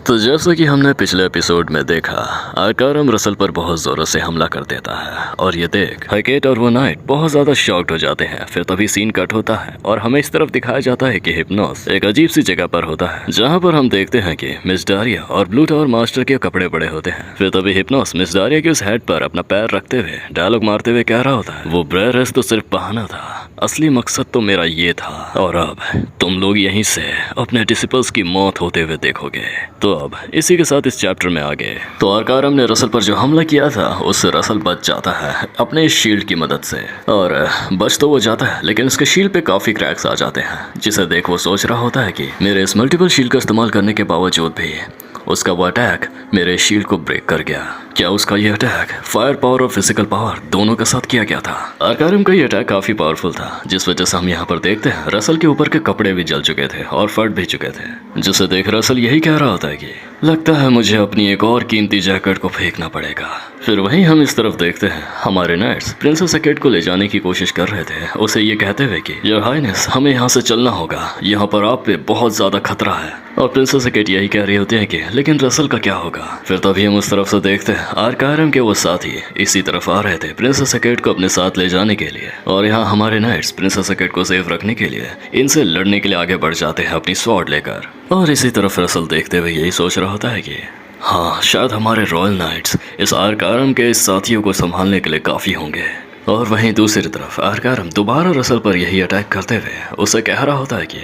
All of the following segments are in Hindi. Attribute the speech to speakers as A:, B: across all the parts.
A: तो जैसा कि हमने पिछले एपिसोड में देखा, आर्कारम रसल पर बहुत जोरों से हमला कर देता है और ये देख हैकेट और वो नाइट बहुत ज्यादा शॉक्ड हो जाते हैं। फिर तभी सीन कट होता है और हमें इस तरफ दिखाया जाता है कि हिप्नोस एक अजीब सी जगह पर होता है, जहाँ पर हम देखते हैं कि मिस डारिया और ब्लू टावर मास्टर के कपड़े पड़े होते हैं। फिर तभी हिप्नोस मिस डारिया के उस हेड पर अपना पैर रखते हुए डायलॉग मारते हुए कह रहा होता है, वो ब्रेयर तो सिर्फ बहाना था, असली मकसद तो मेरा ये था और अब तुम लोग यहीं से अपने डिसिपल्स की मौत होते हुए देखोगे। तो अब इसी के साथ इस चैप्टर में आगे तो आर्कारम ने रसल पर जो हमला किया था उससे रसल बच जाता है अपने इस शील्ड की मदद से, और बच तो वो जाता है लेकिन उसके शील्ड पे काफी क्रैक्स आ जाते हैं, जिसे देख वो सोच रहा होता है कि मेरे इस मल्टीपल शील्ड का इस्तेमाल करने के बावजूद भी उसका वो अटैक मेरे शील्ड को ब्रेक कर गया। क्या उसका ये अटैक फायर पावर और फिजिकल पावर दोनों के साथ किया गया था? आर्कारम का ये अटैक काफी पावरफुल था, जिस वजह से हम यहाँ पर देखते हैं रसल के ऊपर के कपड़े भी जल चुके थे और फट भी चुके थे, जिसे देख रसल यही कह रहा होता है कि लगता है मुझे अपनी एक और कीमती जैकेट को फेंकना पड़ेगा। फिर वहीं हम इस तरफ देखते हैं हमारे नाइट्स प्रिंसेस हैकेट को ले जाने की कोशिश कर रहे थे, उसे ये कहते हुए कि योर हाइनेस हमें यहाँ से चलना होगा, यहाँ पर आप पे बहुत ज्यादा खतरा है। और प्रिंसेस हैकेट यही कह रही होती है कि लेकिन रसल का क्या होगा? फिर तभी हम उस तरफ से देखते हैं आर्कारम के वो साथी इसी तरफ आ रहे थे प्रिंसेस हैकेट को अपने साथ ले जाने के लिए, और यहाँ हमारे नाइट्स प्रिंसेस हैकेट को सेफ रखने के लिए इनसे लड़ने के लिए आगे बढ़ जाते हैं अपनी स्वॉर्ड लेकर। और इसी तरफ रसल देखते हुए यही सोच रहा होता है कि हाँ, शायद हमारे रॉयल नाइट्स इस आर्कारम के इस साथियों को संभालने के लिए काफ़ी होंगे। और वहीं दूसरी तरफ आर्कारम दोबारा रसल पर यही अटैक करते हुए उसे कह रहा होता है कि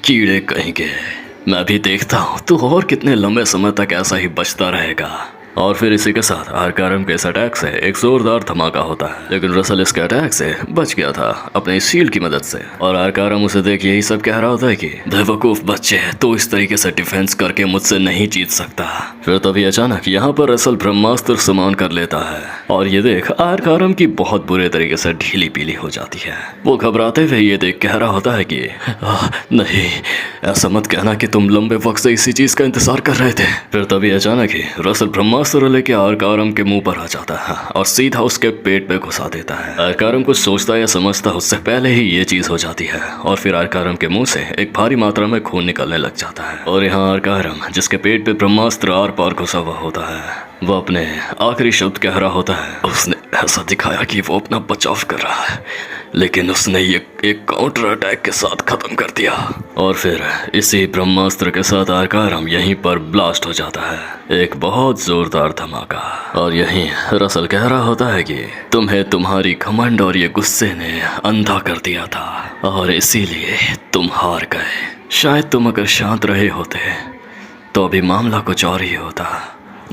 A: कीड़े कहेंगे, मैं भी देखता हूँ तू और कितने लंबे समय तक ऐसा ही बचता रहेगा। और फिर इसी के साथ आर्कारम के इस अटैक से एक जोरदार धमाका होता है, लेकिन रसल इसके अटैक से बच गया था अपने शील्ड की मदद से। और आर्कारम उसे देख यही सब कह रहा होता है कि बेवकूफ बच्चे, तो इस तरीके से डिफेंस करके मुझसे नहीं जीत सकता। फिर तभी अचानक यहाँ पर रसल ब्रह्मास्त्र समान कर लेता है और ये देख आर्कारम की बहुत बुरे तरीके से ढीली पीली हो जाती है। वो घबराते हुए ये देख कह रहा होता है कि नहीं, ऐसा मत कहना कि तुम लंबे वक्त से इसी चीज का इंतजार कर रहे थे। फिर तभी अचानक ही रसल ब्रह्मास्त्र लेके आर्कारम के मुंह पर आ जाता है और सीधा उसके पेट पे घुसा देता है। आर्कारम कुछ सोचता या समझता उससे पहले ही ये चीज हो जाती है और फिर आर्कारम के मुंह से एक भारी मात्रा में खून निकलने लग जाता है। और यहाँ आर्कारम जिसके पेट पे ब्रह्मास्त्र आर पार घुसा हुआ होता है, वो अपने आखिरी शब्द कह रहा होता है। उसने ऐसा दिखाया कि वो अपना बचाव कर रहा है, लेकिन उसने ये एक काउंटर अटैक के साथ खत्म कर दिया। और फिर इसी ब्रह्मास्त्र के साथ आर्कारम यहीं पर ब्लास्ट हो जाता है, एक बहुत जोरदार धमाका। और यहीं रसल कह रहा होता है कि तुम्हें तुम्हारी घमंड और ये गुस्से ने अंधा कर दिया था और इसीलिए तुम हार गए। शायद तुम अगर शांत रहे होते तो अभी मामला कुछ और ही होता।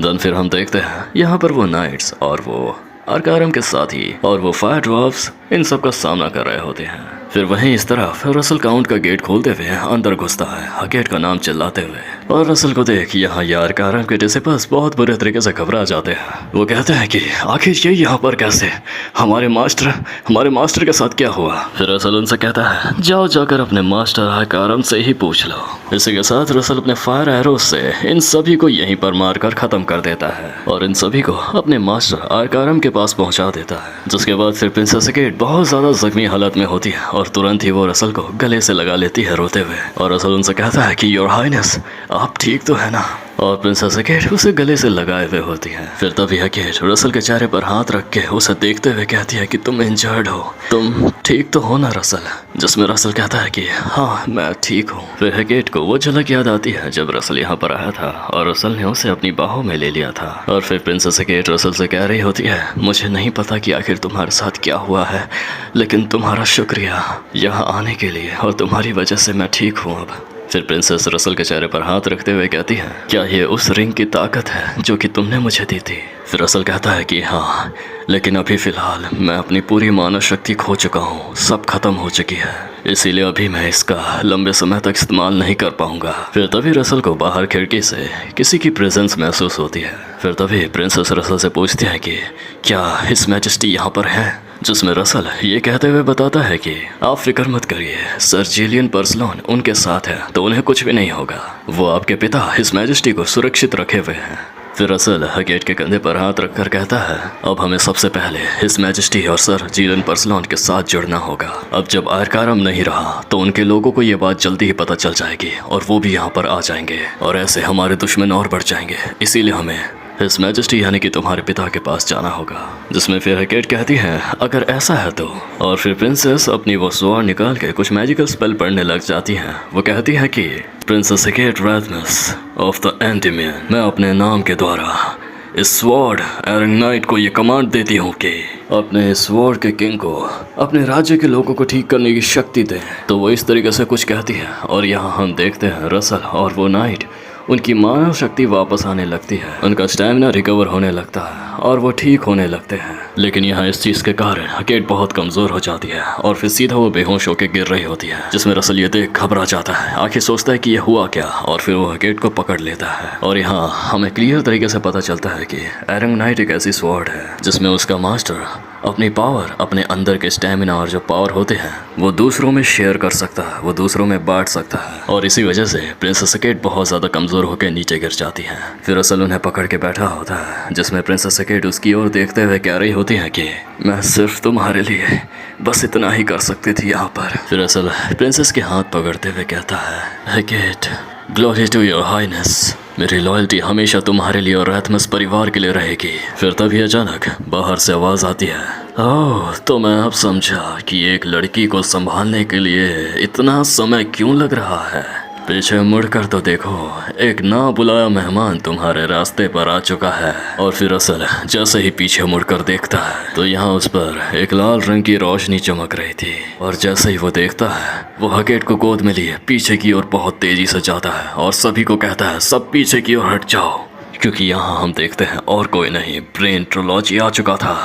A: देन फिर हम देखते हैं यहाँ पर वो नाइट्स और वो आर्कारम के साथी और वो फायर ड्वार्फ्स इन सब का सामना कर रहे होते हैं। फिर वहीं इस तरफ रसल काउंट का गेट खोलते हुए अंदर घुसता है हैकेट का नाम चिल्लाते हुए, और रसल को देख यहाँ आर्कारम के डिसिपल्स बहुत बुरे तरीके से घबरा जाते हैं। वो कहते हैं कि आखिर ये यहाँ पर कैसे, हमारे मास्टर के साथ क्या हुआ? फिर रसल उनसे कहता है जाओ जाकर अपने मास्टर आर्कारम से ही पूछ लो। इसी के साथ रसल अपने फायर एरोस से इन सभी को यहीं पर मारकर खत्म कर देता है और इन सभी को अपने मास्टर आर्कारम के पास पहुंचा देता है। जिसके बाद फिर प्रिंसेस हैकेट बहुत ज्यादा जख्मी हालत में होती है और तुरंत ही वो रसल को गले से लगा लेती है रोते हुए, और रसल उनसे कहता है कि योर हाइनेस आप ठीक तो है ना? और प्रिंसेस हैकेट उसे गले से लगाए हुए होती है। फिर तभी हैकेट रसल के चेहरे पर हाथ रख के उसे देखते हुए कहती है कि तुम इंजर्ड हो, तुम ठीक तो हो ना रसल? जिसमें रसल कहता है कि हाँ मैं ठीक हूँ। फिर हैकेट को वो झलक याद आती है जब रसल यहाँ पर आया था और रसल ने उसे अपनी बाहों में ले लिया था। और फिर प्रिंसेस हैकेट रसल से कह रही होती है मुझे नहीं पता कि आखिर तुम्हारे साथ क्या हुआ है, लेकिन तुम्हारा शुक्रिया यहाँ आने के लिए, और तुम्हारी वजह से मैं ठीक हूँ अब। फिर प्रिंसेस रसल के चेहरे पर हाथ रखते हुए कहती है क्या ये उस रिंग की ताकत है जो कि तुमने मुझे दी थी? फिर रसल कहता है कि हाँ, लेकिन अभी फिलहाल मैं अपनी पूरी मानव शक्ति खो चुका हूँ, सब खत्म हो चुकी है, इसीलिए अभी मैं इसका लंबे समय तक इस्तेमाल नहीं कर पाऊंगा। फिर तभी रसल को बाहर खिड़की से किसी की प्रेजेंस महसूस होती है। फिर तभी प्रिंसेस रसल से पूछती है कि क्या हिज मैजेस्टी यहाँ पर है? जिसमें रसल ये कहते हुए बताता है कि आप फिक्र मत करिए, सर जिलियन पर्सलोन उनके साथ है तो उन्हें कुछ भी नहीं होगा, वो आपके पिता हिज मैजेस्टी को सुरक्षित रखे हुए हैं। फिर रसल हकेट के कंधे पर हाथ रखकर कहता है, अब हमें सबसे पहले हिज मैजेस्टी और सर जीलन परसलॉन के साथ जुड़ना होगा। अब जब आरकारम नहीं रहा तो उनके लोगों को ये बात जल्दी ही पता चल जाएगी और वो भी यहाँ पर आ जाएंगे और ऐसे हमारे दुश्मन और बढ़ जाएंगे। इसीलिए हमें हिज मैजेस्टी यानी कि तुम्हारे पिता के पास जाना होगा। जिसमें फिर हकेट कहती है, अगर ऐसा है तो। और फिर प्रिंसेस अपनी वो स्वॉर्ड निकाल के कुछ मैजिकल स्पेल पढ़ने लग जाती हैं। वो कहती है कि प्रिंसेस हकेट राथमस ऑफ द एंटीमियन, मैं अपने नाम के द्वारा इस स्वॉर्ड एरंग नाइट को ये कमांड देती हूँ कि अपने स्वॉर्ड के किंग को अपने राज्य के लोगों को ठीक करने की शक्ति दें। तो वो इस तरीके से कुछ कहती है और यहाँ हम देखते हैं रसल और वो नाइट, उनकी मानव शक्ति वापस आने लगती है, उनका स्टैमिना रिकवर होने लगता है और वो ठीक होने लगते हैं। लेकिन यहाँ इस चीज़ के कारण हकेट बहुत कमज़ोर हो जाती है और फिर सीधा वो बेहोश होकर गिर रही होती है। जिसमें रसल ये देख घबरा जाता है, आखिर सोचता है कि ये हुआ क्या, और फिर वो हकेट को पकड़ लेता है। और यहाँ हमें क्लियर तरीके से पता चलता है कि एरंग नाइट एक ऐसी स्वॉर्ड है जिसमें उसका मास्टर अपनी पावर, अपने अंदर के स्टैमिना और जो पावर होते हैं वो दूसरों में शेयर कर सकता है, वो दूसरों में बांट सकता है। और इसी वजह से प्रिंसेस हकेट बहुत ज़्यादा कमज़ोर होकर नीचे गिर जाती है। फिर रसल उन्हें पकड़ के बैठा होता है, जिसमें प्रिंसेस हकेट उसकी ओर देखते हुए कह रही होती है कि मैं सिर्फ तुम्हारे लिए बस इतना ही कर सकती थी यहाँ पर। फिर रसल प्रिंसेस के हाथ पकड़ते हुए कहता है, हकेट ग्लोरी टू योर हाइनेस, मेरी लॉयल्टी हमेशा तुम्हारे लिए और राथमस परिवार के लिए रहेगी। फिर तभी अचानक बाहर से आवाज़ आती है, ओह तो मैं अब समझा कि एक लड़की को संभालने के लिए इतना समय क्यों लग रहा है। पीछे मुड़कर तो देखो, एक ना बुलाया मेहमान तुम्हारे रास्ते पर आ चुका है। और फिर असल जैसे ही पीछे मुड़कर देखता है तो यहाँ उस पर एक लाल रंग की रोशनी चमक रही थी। और जैसे ही वो देखता है वो हकेट को गोद में लिए पीछे की ओर बहुत तेजी से जाता है और सभी को कहता है, सब पीछे की ओर हट जाओ। क्योंकि यहाँ हम देखते हैं और कोई नहीं, ब्रेन ट्रोलॉजी आ चुका था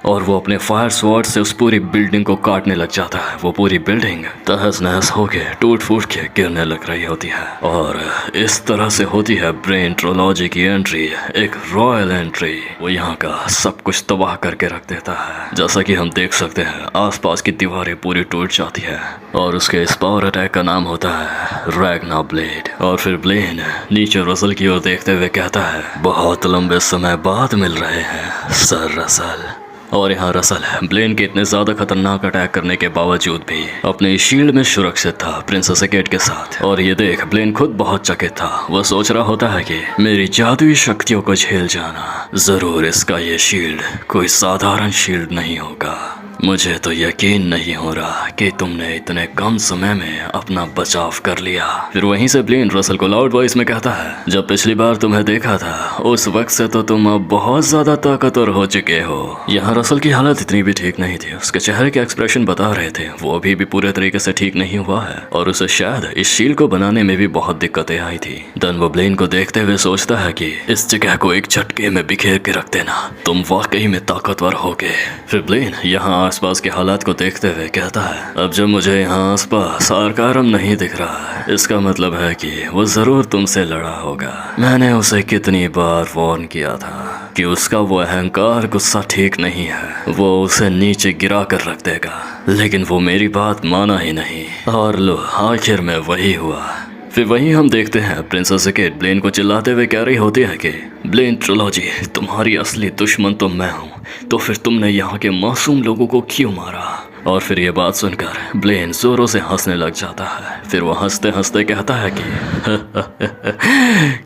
A: और वो अपने फायर स्वॉर्ड से उस पूरी बिल्डिंग को काटने लग जाता है। वो पूरी बिल्डिंग तहस नहस होके टूट फूट के गिरने लग रही होती है। और इस तरह से होती है ब्रेन ट्रोलॉजी की एंट्री, एक रॉयल एंट्री। वो यहाँ का सब कुछ तबाह करके रख देता है। जैसा कि हम देख सकते हैं आसपास की दीवारें पूरी टूट जाती है और उसके इस पावर अटैक का नाम होता है रैग्ना ब्लेड। और फिर ब्लेन नीचे रसल की ओर देखते हुए कहता है, बहुत लंबे समय बाद मिल रहे हैं सर रसल। और यहाँ रसल ब्लेन के इतने ज़्यादा खतरनाक अटैक करने के बावजूद भी अपने शील्ड में सुरक्षित था प्रिंसेस हकेट के साथ। और ये देख ब्लेन खुद बहुत चकित था। वो सोच रहा होता है कि मेरी जादुई शक्तियों को झेल जाना, ज़रूर इसका ये शील्ड कोई साधारण शील्ड नहीं होगा। मुझे तो यकीन नहीं हो रहा कि तुमने इतने कम समय में अपना बचाव कर लिया। फिर वहीं से ब्लेन रसल को लाउड वॉइस में कहता है, जब पिछली बार तुम्हें देखा था उस वक्त से तो तुम अब बहुत ज्यादा ताकतवर हो चुके हो। यहाँ रसल की हालत इतनी भी ठीक नहीं थी। उसके चेहरे के एक्सप्रेशन बता रहे थे वो अभी भी पूरे तरीके से ठीक नहीं हुआ है और उसे शायद इस शील्ड को बनाने में भी बहुत दिक्कतें आई थी। देन वो ब्लेन को देखते हुए सोचता है कि इस जगह को एक झटके में बिखेर के रख देना, तुम वाकई में ताकतवर होगे। फिर ब्लेन यहाँ आसपास के हालात को देखते हुए कहता है, अब जब मुझे यहाँ आसपास आरकारम नहीं दिख रहा है इसका मतलब है कि वो जरूर तुमसे लड़ा होगा। मैंने उसे कितनी बार वार्न किया था कि उसका वो अहंकार गुस्सा ठीक नहीं है, वो उसे नीचे गिरा कर रख देगा, लेकिन वो मेरी बात माना ही नहीं। और लो आखिर में वही हुआ। फिर वहीं हम देखते हैं प्रिंसेस हकेट ब्लेन को चिल्लाते हुए कह रही होती है कि ब्लेन ट्रिलॉजी, तुम्हारी असली दुश्मन तो मैं हूँ, तो फिर तुमने यहाँ के मासूम लोगों को क्यों मारा। और फिर ये बात सुनकर ब्लेन जोरों से हंसने लग जाता है। फिर वो हंसते हंसते कहता है कि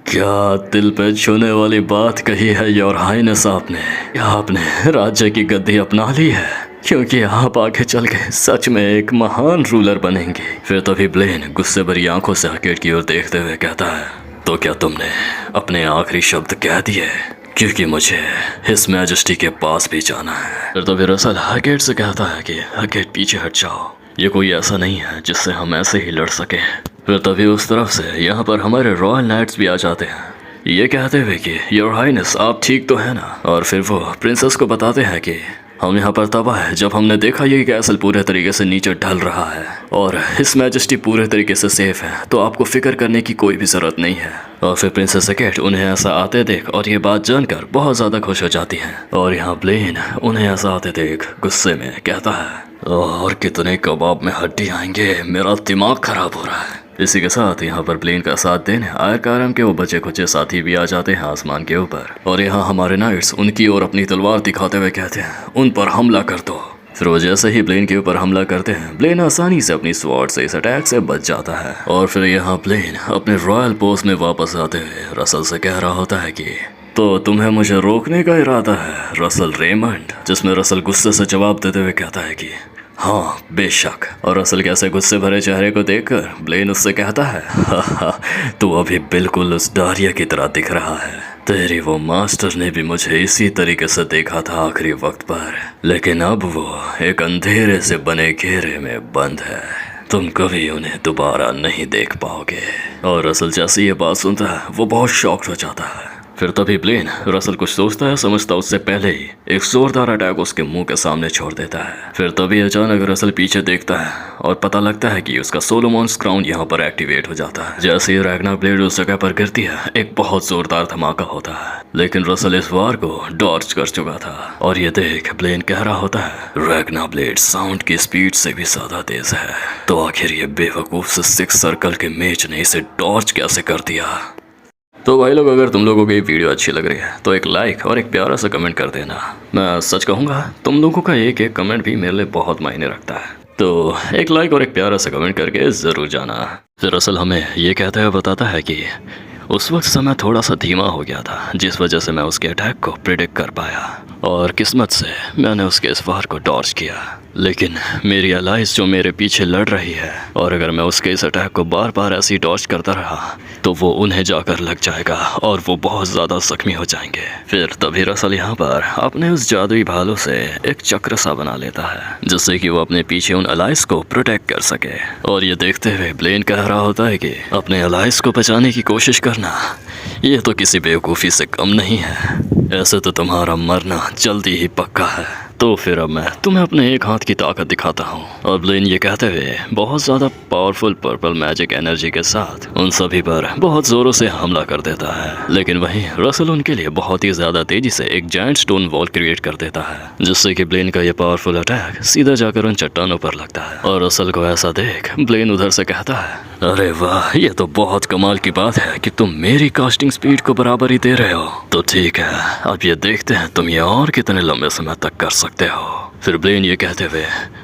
A: क्या दिल पे छूने वाली बात कही है योर हाइनेस आपने, क्या आपने राज्य की गद्दी अपना ली है, क्योंकि आप आगे चल के सच में एक महान रूलर बनेंगे। फिर तभी ब्लेन गुस्से भरी आंखों से हकेट की ओर देखते हुए कहता है, तो क्या तुमने अपने आखिरी शब्द कह दिए, क्योंकि मुझे हिज मैजेस्टी के पास भी जाना है। फिर तभी रसल हकेट से कहता है कि हकेट पीछे हट जाओ, ये कोई ऐसा नहीं है जिससे हम ऐसे ही लड़ सकें। फिर तभी उस तरफ से यहाँ पर हमारे रॉयल नाइट्स भी आ जाते हैं, ये कहते हुए कि योर हाइनेस आप ठीक तो है ना। और फिर वो प्रिंसेस को बताते हैं कि हम यहाँ पर तब आए जब हमने देखा ये कैसल पूरे तरीके से नीचे ढल रहा है और हिज मैजेस्टी पूरे तरीके से सेफ है, तो आपको फिक्र करने की कोई भी ज़रूरत नहीं है। और फिर प्रिंसेस हकेट उन्हें ऐसा आते देख और ये बात जानकर बहुत ज़्यादा खुश हो जाती है। और यहाँ ब्लेन उन्हें ऐसा आते देख गुस्से में कहता है, और कितने कबाब में हड्डी आएंगे, मेरा दिमाग खराब हो रहा है। इसी के साथ यहाँ पर ब्लेन का साथ देने आयरकारम के वो बचे खुचे साथी भी आ जाते हैं आसमान के ऊपर, और यहाँ हमारे नाइट्स उनकी ओर अपनी तलवार दिखाते हुए कहते हैं उन पर हमला कर दो। फिर वो जैसे ही ब्लेन के ऊपर हमला करते हैं, ब्लेन आसानी से अपनी स्वॉर्ड से इस अटैक से बच जाता है। और फिर यहाँ ब्लेन अपने रॉयल पोस्ट में वापस आते हुए रसल से कह रहा होता है कि तो तुम्हें मुझे रोकने का इरादा है रसल रेमंड, जिसमें रसल गुस्से से जवाब देते हुए कहता है कि हाँ बेशक। और रसल के ऐसे गुस्से भरे चेहरे को देखकर ब्लेन उससे कहता है तू अभी बिल्कुल उस डारिया की तरह दिख रहा है। तेरी वो मास्टर ने भी मुझे इसी तरीके से देखा था आखिरी वक्त पर, लेकिन अब वो एक अंधेरे से बने घेरे में बंद है। तुम कभी उन्हें दोबारा नहीं देख पाओगे। और रसल जैसे ये बात सुनता है वो बहुत शॉक्ड हो जाता है। फिर तभी ब्लेन रसल कुछ सोचता है समझता उससे पहले ही एक जोरदार अटैक उसके मुंह के सामने छोड़ देता है। फिर तभी अचानक रसल पीछे देखता है और पता लगता है कि उसका सोलोमॉन्स क्राउन यहाँ पर एक्टिवेट हो जाता है। जैसे ही रैग्ना ब्लेड उस जगह पर गिरती है एक बहुत जोरदार धमाका होता है, लेकिन रसल इस वार को डॉर्च कर चुका था। और ये देख ब्लेन कह रहा होता है रैग्ना ब्लेड साउंड की स्पीड से भी ज्यादा तेज है, तो आखिर ये बेवकूफ से 6 सर्कल के मेज ने इसे डॉर्च कैसे कर दिया। तो भाई लोग, अगर तुम लोगों को ये वीडियो अच्छी लग रही है तो एक लाइक और एक प्यारा सा कमेंट कर देना। मैं सच कहूँगा तुम लोगों का एक एक कमेंट भी मेरे लिए बहुत मायने रखता है, तो एक लाइक और एक प्यारा सा कमेंट करके ज़रूर जाना। फिर असल हमें ये कहते हुए बताता है कि उस वक्त समय थोड़ा सा धीमा हो गया था, जिस वजह से मैं उसके अटैक को प्रिडिक्ट कर पाया, और किस्मत से मैंने उसके इस वार को डॉर्च किया। लेकिन मेरी अलाइज जो मेरे पीछे लड़ रही है, और अगर मैं उसके इस अटैक को बार बार ऐसे ही डॉर्च करता रहा तो वो उन्हें जाकर लग जाएगा और वो बहुत ज़्यादा जख्मी हो जाएंगे। फिर तभी रसल यहाँ पर अपने उस जादुई भालों से एक चक्र सा बना लेता है, जिससे कि वो अपने पीछे उन अलाइज को प्रोटेक्ट कर सके। और ये देखते हुए ब्लेन कह रहा होता है कि अपने अलाइज को बचाने की कोशिश करना ये तो किसी बेवकूफ़ी से कम नहीं है, ऐसे तो तुम्हारा मरना जल्दी ही पक्का है। तो फिर अब मैं तुम्हें अपने एक हाथ की ताकत दिखाता हूँ। और ब्लेन ये कहते हुए बहुत ज़्यादा पावरफुल पर्पल मैजिक एनर्जी के साथ उन सभी पर बहुत ज़ोरों से हमला कर देता है। लेकिन वहीं रसल उनके लिए बहुत ही ज़्यादा तेज़ी से एक जायंट स्टोन वॉल क्रिएट कर देता है, जिससे कि ब्लेन का ये पावरफुल अटैक सीधा जाकर उन चट्टानों पर लगता है। और रसल को ऐसा देख ब्लेन उधर से कहता है अरे वाह, ये तो बहुत कमाल की बात है कि तुम मेरी कास्टिंग स्पीड को बराबर ही दे रहे हो। तो ठीक है, अब ये देखते हैं तुम ये और कितने लंबे समय तक कर सकते हो। फिर ब्लेन ये कहते हुए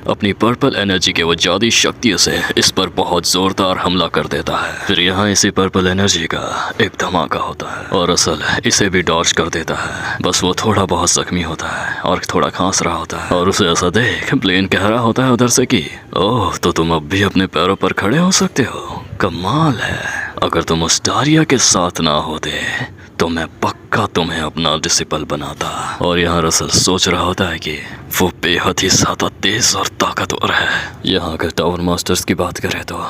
A: अपनी पर्पल एनर्जी के वो जादुई शक्तियों से इस पर बहुत जोरदार हमला कर देता है। फिर यहाँ इसी पर्पल एनर्जी का एक धमाका होता है और रसल इसे भी डॉर्च कर देता है। बस वो थोड़ा बहुत जख्मी होता है और थोड़ा खांस रहा होता है, और उसे ऐसा देख ब्लेन कह रहा होता है उधर से कि ओह, तो तुम अब भी अपने पैरों पर खड़े हो सकते हो, कमाल है। अगर तुम उस डारिया के साथ ना होते तो मैं पक्का तुम्हें अपना डिसिपल बनाता। और यहाँ रसल सोच रहा होता है कि वो बेहद ही ज़्यादा तेज और ताकतवर है। यहाँ अगर टावर मास्टर्स की बात करें तो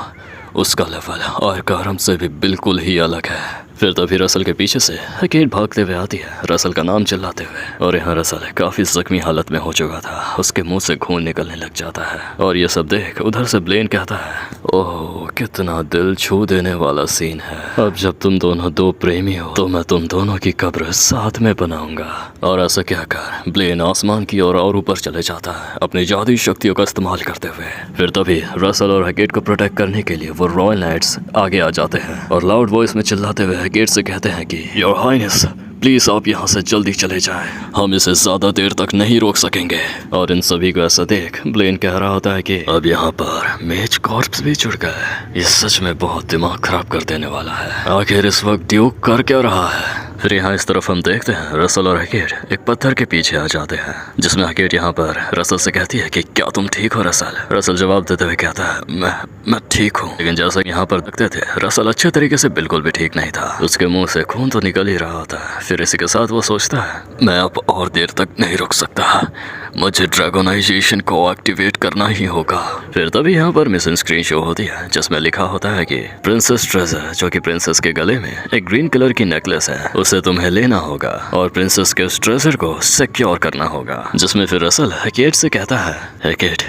A: उसका लेवल आयरकारम से भी बिल्कुल ही अलग है। फिर तभी रसल के पीछे से हेकेट भागते हुए आती है, रसल का नाम चिल्लाते हुए। और यहाँ रसल काफ़ी जख्मी हालत में हो चुका था, उसके मुंह से खून निकलने लग जाता है। और ये सब देख उधर से ब्लेन कहता है ओह, कितना दिल छू देने वाला सीन है। अब जब तुम दोनों दो प्रेमी हो तो मैं तुम दोनों की कब्र साथ में बनाऊंगा। और ऐसा कहकर ब्लेन आसमान की ओर और ऊपर चले जाता है अपनी जादुई शक्तियों का इस्तेमाल करते हुए। फिर तभी रसल और हेकेट को प्रोटेक्ट करने के लिए वो रॉयल नाइट्स आगे आ जाते हैं और लाउड वॉइस में चिल्लाते हुए हेकेट से कहते हैं कि योर हाइनेस प्लीज़ आप यहाँ से जल्दी चले जाएं, हम इसे ज़्यादा देर तक नहीं रोक सकेंगे। और इन सभी को ऐसा देख ब्लेन कह रहा होता है कि अब यहाँ पर मेज कॉर्प्स भी जुड़ गए, ये सच में बहुत दिमाग खराब कर देने वाला है। आखिर इस वक्त ड्यूक कर क्या रहा है। फिर यहाँ इस तरफ हम देखते हैं रसल और हेकेट एक पत्थर के पीछे आ जाते हैं, जिसमें हेकेट यहाँ पर रसल से कहती है कि क्या तुम ठीक हो रसल। रसल जवाब देते हुए कहता है मैं ठीक हूँ। लेकिन जैसा कि यहाँ पर देखते थे रसल अच्छे तरीके से बिल्कुल भी ठीक नहीं था, उसके मुंह से खून तो निकल ही रहा होता है। फिर इसी के साथ वो सोचता है मैं अब और देर तक नहीं रुक सकता, मुझे ड्रैगोनाइजेशन को एक्टिवेट करना ही होगा। फिर तभी यहाँ पर मिशन स्क्रीन शो होती है, जिसमें लिखा होता है कि प्रिंसेस ट्रेजर, जो कि प्रिंसेस के गले में एक ग्रीन कलर की नेकलेस है, उसे तुम्हें लेना होगा और प्रिंसेस के उस ट्रेजर को सिक्योर करना होगा। जिसमें फिर रसल हेकेट से कहता है हेकेट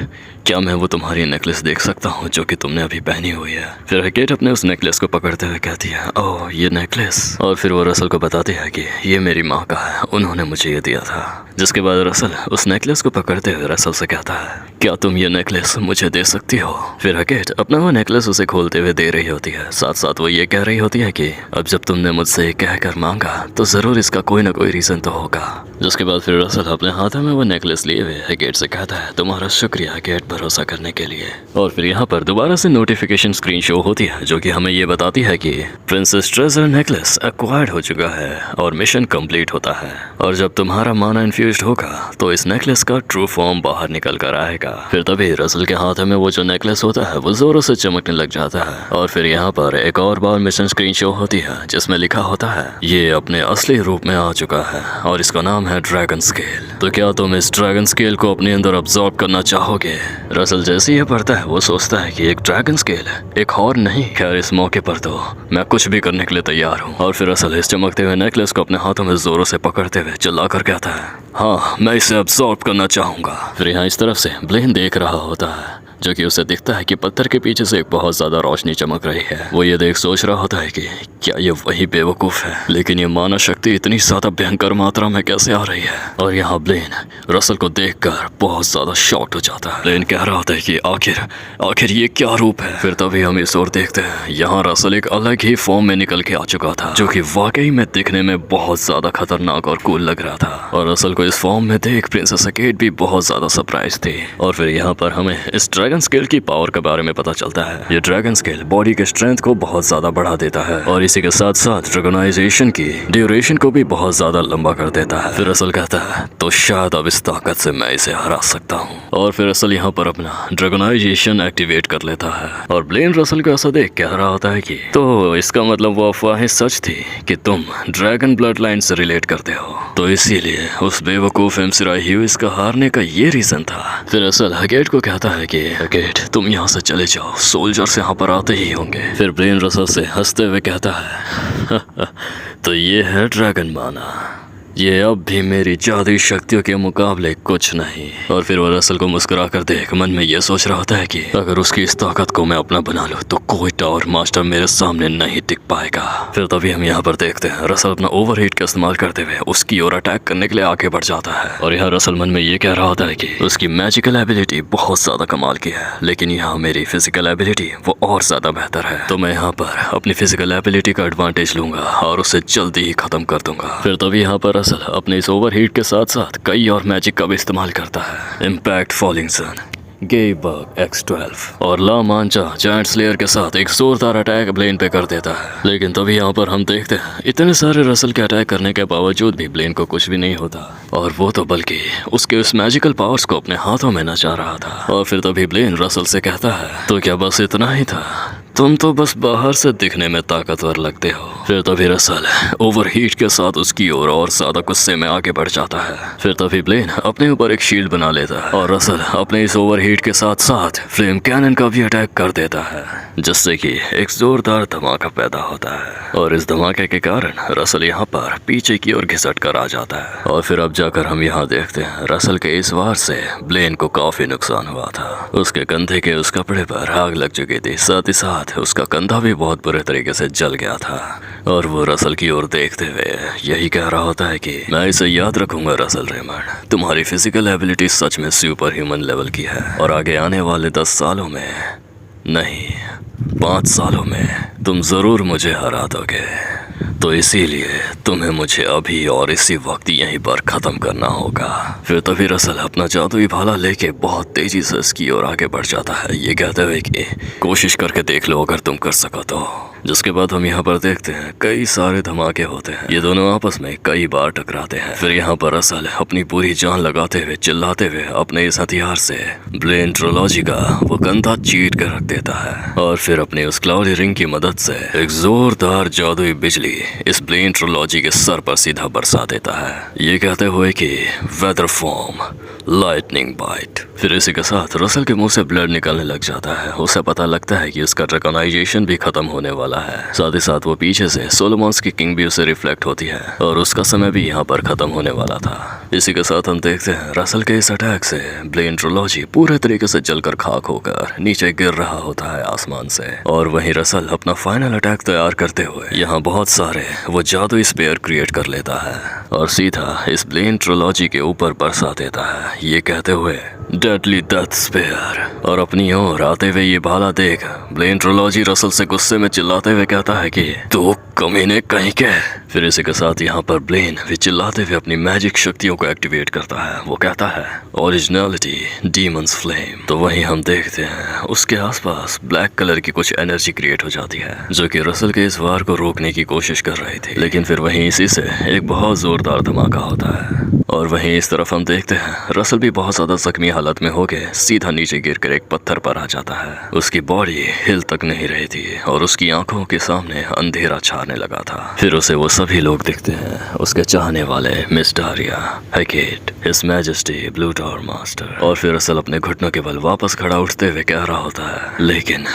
A: क्या मैं वो तुम्हारी नेकलेस देख सकता हूँ जो कि तुमने अभी पहनी हुई है? फिर हैकेट अपने उस नेकलेस को पकड़ते हुए कहती है, ओह ये नेकलेस। और फिर वो रसल को बताती है कि ये मेरी माँ का है, उन्होंने मुझे ये दिया था। जिसके बाद रसल उस नेकलेस को पकड़ते हुए रसल से कहता है, क्या तुम ये नेकलेस मुझे दे सकती हो? फिर हैकेट अपना वो नेकलेस उसे खोलते हुए दे रही होती है। साथ साथ वो ये कह रही होती है कि अब जब तुमने मुझसे कहकर मांगा तो जरूर इसका कोई ना कोई रीजन तो होगा। जिसके बाद फिर रसल अपने हाथों में वो नेकलेस लिए हुए हैकेट से कहता है, तुम्हारा शुक्रिया हैकेट भरोसा करने के लिए। और फिर यहाँ पर दोबारा से नोटिफिकेशन स्क्रीन शो होती है जो कि हमें ये बताती है कि प्रिंसेस ट्रेजर नेकलेस एक्वायर्ड हो चुका है और मिशन कंप्लीट होता है। और जब तुम्हारा माना इन्फ्यूज्ड होगा तो इस नेकलेस का ट्रू फॉर्म बाहर निकल कर आएगा। फिर तभी रसल के हाथ में वो जो नेकलेस होता है वो जोरों से चमकने लग जाता है। और फिर यहाँ पर एक और बार मिशन स्क्रीन शो होती है जिसमें लिखा होता है, ये अपने असली रूप में आ चुका है और इसका नाम है ड्रैगन स्केल। तो क्या तुम इस ड्रैगन स्केल को अपने अंदर अब्सॉर्ब करना चाहोगे? रसल जैसे ये पढ़ता है वो सोचता है कि एक ड्रैगन स्केल है, एक हॉर्न नहीं। खैर इस मौके पर तो मैं कुछ भी करने के लिए तैयार हूँ। और फिर रसल इस चमकते हुए नेकलेस को अपने हाथों में जोरों से पकड़ते हुए चिल्ला कर कहता है, हाँ मैं इसे अब्सॉर्ब करना चाहूंगा। फिर यहाँ इस तरफ से ब्लेन देख रहा होता है जो कि उसे दिखता है कि पत्थर के पीछे से एक बहुत ज्यादा रोशनी चमक रही है। वो ये देख सोच रहा होता है कि क्या ये वही बेवकूफ है, लेकिन ये माना शक्ति इतनी ज्यादा भयंकर मात्रा में कैसे आ रही है। और यहाँ ब्लेन रसल को देखकर बहुत ज्यादा शॉक्ड हो जाता है। ब्लेन कह रहा होता है कि आखिर ये क्या रूप है। फिर तभी हम इस ओर देखते हैं, यहाँ रसल एक अलग ही फॉर्म में निकल के आ चुका था जो कि वाकई में दिखने में बहुत ज्यादा खतरनाक और कूल लग रहा था। और रसल को इस फॉर्म में देख प्रिंसेस हैकेट भी बहुत ज्यादा सरप्राइज थी। और फिर यहाँ पर हमें इस ड्रैगन स्केल की पावर के बारे में पता चलता है। ये ड्रैगन स्केल बॉडी के स्ट्रेंथ को बहुत ज्यादा बढ़ा देता है और इसी के साथ साथ ड्रैगनाइजेशन की ड्यूरेशन को भी बहुत ज्यादा लंबा कर देता है। फिर रसल कहता है, तो शायद अब इस ताकत से मैं इसे हरा सकता हूँ। और फिर रसल यहाँ पर अपना ड्रैगनाइजेशन एक्टिवेट कर लेता है। और ब्लेन रसल को ऐसा देख कह रहा होता है कि तो इसका मतलब वो अफवाहें सच थी कि तुम ड्रैगन ब्लड लाइन से रिलेट करते हो, तो इसीलिए उस बेवकूफ एमसिराई ह्यूइस का हारने का ये रीजन था। फिर रसल हैकेट को कहता है कि हैकेट तुम यहाँ से चले जाओ, सोल्जर्स यहाँ पर आते ही होंगे। फिर ब्लेन रसल से हंसते हुए कहता है, तो ये है ड्रैगन माना, ये अब भी मेरी जादुई शक्तियों के मुकाबले कुछ नहीं। और फिर वो रसल को मुस्कुरा कर देख मन में ये सोच रहा होता है कि अगर उसकी इस ताकत को मैं अपना बना लूं तो कोई टावर मास्टर मेरे सामने नहीं टिक पाएगा। फिर तभी हम यहाँ पर देखते हैं रसल अपना ओवरहीट का इस्तेमाल करते हुए उसकी ओर अटैक करने के लिए आगे बढ़ जाता है। और यहाँ रसल मन में ये कह रहा होता है कि उसकी मैजिकल एबिलिटी बहुत ज्यादा कमाल की है, लेकिन यहाँ मेरी फिजिकल एबिलिटी वो और ज्यादा बेहतर है, तो मैं यहाँ पर अपनी फिजिकल एबिलिटी का एडवांटेज लूंगा और उसे जल्दी ही खत्म कर दूंगा। फिर तभी यहाँ पर अपने इस ओवरहीट के साथ साथ कई और मैजिक का भी इस्तेमाल करता है। इम्पैक्ट फॉलिंग सन, गेबर्ग X12 और ला मांचा जायंट स्लेयर के साथ एक जोरदार अटैक ब्लेन पे कर देता है। लेकिन तभी यहाँ पर हम देखते हैं इतने सारे रसल के अटैक करने के बावजूद भी ब्लेन को कुछ भी नहीं होता, और वो तो बल्कि उसके उस मैजिकल पावर्स को अपने हाथों में नचा रहा था। और फिर तभी ब्लेन रसल से कहता है, तो क्या बस इतना ही था? तुम तो बस बाहर से दिखने में ताकतवर लगते हो। फिर तभी रसल ओवरहीट के साथ उसकी ओर और ज्यादा गुस्से में आगे बढ़ जाता है। फिर तभी ब्लेन अपने ऊपर एक शील्ड बना लेता है और रसल अपने इस ओवरहीट के साथ साथ फ्लेम कैनन का भी अटैक कर देता है, जिससे कि एक जोरदार धमाका पैदा होता है। और इस धमाके के कारण रसल यहाँ पर पीछे की ओर घिसट कर आ जाता है। और फिर अब जाकर हम यहाँ देखते हैं रसल के इस वार से ब्लेन को काफी नुकसान हुआ था। उसके कंधे के उस कपड़े पर आग लग चुकी थी, साथ ही साथ उसका कंधा भी बहुत बुरे तरीके से जल गया था। और वो रसल की ओर देखते हुए यही कह रहा होता है कि मैं इसे याद रखूंगा रसल रेमंड, तुम्हारी फिजिकल एबिलिटी सच में सुपर ह्यूमन लेवल की है और आगे आने वाले 10 सालों में नहीं 5 सालों में तुम जरूर मुझे हरा दोगे। तो इसीलिए तुम्हें मुझे अभी और इसी वक्त यहीं पर खत्म करना होगा। फिर तभी रसल अपना जादुई भाला लेके बहुत तेजी से इसकी ओर आगे बढ़ जाता है, ये कहते हुए कि कोशिश करके देख लो अगर तुम कर सको तो। जिसके बाद हम यहाँ पर देखते हैं कई सारे धमाके होते हैं, ये दोनों आपस में कई बार टकराते हैं। फिर यहाँ पर रसल अपनी पूरी जान लगाते हुए चिल्लाते हुए अपने इस हथियार से ब्लेन ट्रोलॉजी का वो कंधा चीर कर रख देता है। और फिर अपने उस क्लाउडी रिंग की मदद से एक जोरदार जादुई बिजली इस ब्लेन ट्रोलॉजी के सर पर सीधा बरसा देता है, ये कहते हुए कि वेदर फॉर्म लाइटनिंग बाइट। फिर इसी के साथ रसल के मुंह से ब्लड निकलने लग जाता है। उसे पता लगता है कि उसका ड्रैगनाइजेशन भी खत्म होने वाला है। साथ ही साथ वो पीछे से सोलोमॉन्स की किंग भी उसे रिफ्लेक्ट होती है और उसका समय भी यहाँ पर खत्म होने वाला था। इसी के साथ हम देखते हैं रसल के इस अटैक से ब्लेन ट्रिलॉजी पूरे तरीके से जलकर खाक होकर नीचे गिर रहा होता है आसमान से। और वहीं रसल अपना फाइनल अटैक तैयार करते हुए यहाँ बहुत सारे वो जादुई स्पेयर क्रिएट कर लेता है और सीधा इस ब्लेन ट्रिलॉजी के ऊपर बरसा देता है, ये कहते हुए डेडली डेथ स्पेयर। और अपनी ओर आते हुए ये भाला देख ब्लेन ट्रिलॉजी रसल से गुस्से में चिल्लाते हुए कहता है कि तू कमीने कहीं के। फिर इसी के साथ यहाँ पर ब्लेन भी चिल्लाते हुए अपनी मैजिक शक्तियों को एक्टिवेट करता है। वो कहता है ओरिजिनलिटी डीमंस फ्लेम। तो वहीं हम देखते हैं उसके आसपास ब्लैक कलर की कुछ एनर्जी क्रिएट हो जाती है जो कि रसल के इस वार को रोकने की कोशिश कर रही थी। लेकिन फिर वहीं इसी से एक बहुत जोरदार धमाका होता है और वहीं इस तरफ हम देखते हैं रसल भी बहुत ज्यादा जख्मी हालत में हो गए सीधा नीचे गिरकर एक पत्थर पर आ जाता है। उसकी बॉडी हिल तक नहीं रही थी और उसकी आंखों के सामने अंधेरा छाने लगा था। फिर उसे वो सभी लोग दिखते हैं, उसके चाहने वाले Miss Daria, Hecate, His Majesty, Blue Tor master. और फिर रसल अपने घुटनों के बल वापस खड़ा उठते हुए कह रहा होता है लेकिन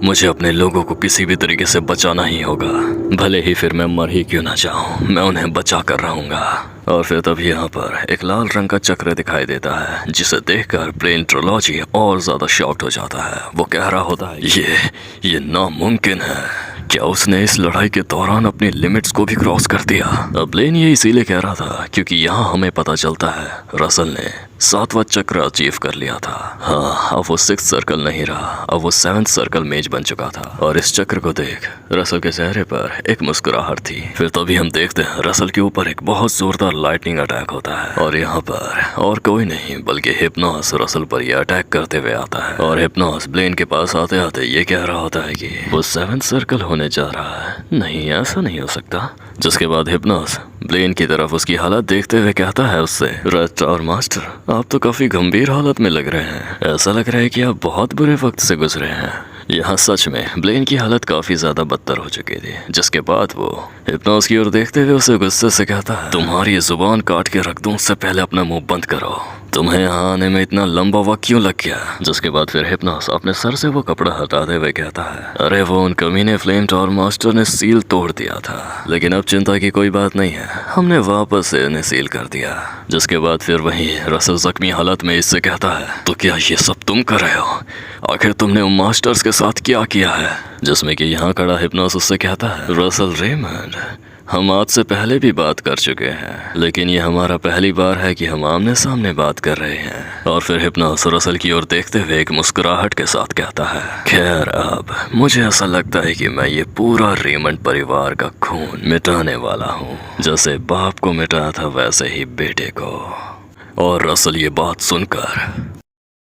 A: मुझे अपने लोगों को किसी भी तरीके से बचाना ही होगा, भले ही फिर मैं मर ही क्यों ना जाऊं, मैं उन्हें बचा कर रहूंगा। और फिर तभी यहाँ पर एक लाल रंग का चक्र दिखाई देता है जिसे देखकर ब्लेन ट्रिलॉजी और ज्यादा शॉक्ड हो जाता है। वो कह रहा होता है ये नामुमकिन है, क्या उसने इस लड़ाई के दौरान अपनी लिमिट्स को भी क्रॉस कर दिया। अब ब्लेन ये इसीलिए कह रहा था क्योंकि यहाँ हमें पता चलता है रसल ने 7वां चक्र अचीव कर लिया था। हाँ, अब वो 6th सर्कल नहीं रहा, अब वो 7th सर्कल मेज बन चुका था। और इस चक्र को देख रसल के चेहरे पर एक मुस्कुराहट थी। फिर तभी हम देखते हैं रसल के ऊपर एक बहुत जोरदार लाइटनिंग अटैक होता है और यहाँ पर और कोई नहीं बल्कि हिप्नोस रसल पर यह अटैक करते हुए आता है। और हिप्नोस ब्लेन के पास आते आते ये कह रहा होता है कि वो 7th सर्कल होने जा रहा है। नहीं, ऐसा नहीं हो सकता। जिसके बाद हिप्नोस ब्लेन की तरफ उसकी हालत देखते हुए कहता है उससे रेड टॉर मास्टर, आप तो काफी गंभीर हालत में लग रहे हैं, ऐसा लग रहा है कि आप बहुत बुरे वक्त से गुजरे हैं। यहाँ सच में ब्लेन की हालत काफी ज्यादा बदतर हो चुकी थी। जिसके बाद वो हिप्नोस की ओर देखते हुए उसे गुस्से से कहता है तुम्हारी जुबान काट के रख दूं, उससे पहले अपना मुंह बंद करो, तुम्हें यहाँ आने में इतना लंबा वक्त क्यों लग गया। जिसके बाद फिर हिप्नोस अपने सर से वो कपड़ा हटाते हुए कहता है अरे वो उन कमीने फ्लेम टॉर मास्टर ने सील तोड़ दिया था, लेकिन अब चिंता की कोई बात नहीं है, हमने वापस से इन्हें सील कर दिया। जिसके बाद फिर वहीं रसल जख्मी हालत में इससे कहता है तो क्या ये सब तुम कर रहे हो, आखिर तुमने उन मास्टर्स के साथ क्या किया है। जिसमें कि यहाँ खड़ा हिप्नोस उससे कहता है रसल रेमंड, हम आज से पहले भी बात कर चुके हैं, लेकिन ये हमारा पहली बार है कि हम आमने सामने बात कर रहे हैं। और फिर हिप्नोस रसल की ओर देखते हुए एक मुस्कुराहट के साथ कहता है खैर अब मुझे ऐसा लगता है कि मैं ये पूरा रेमंड परिवार का खून मिटाने वाला हूँ, जैसे बाप को मिटाया था वैसे ही बेटे को। और रसल ये बात सुनकर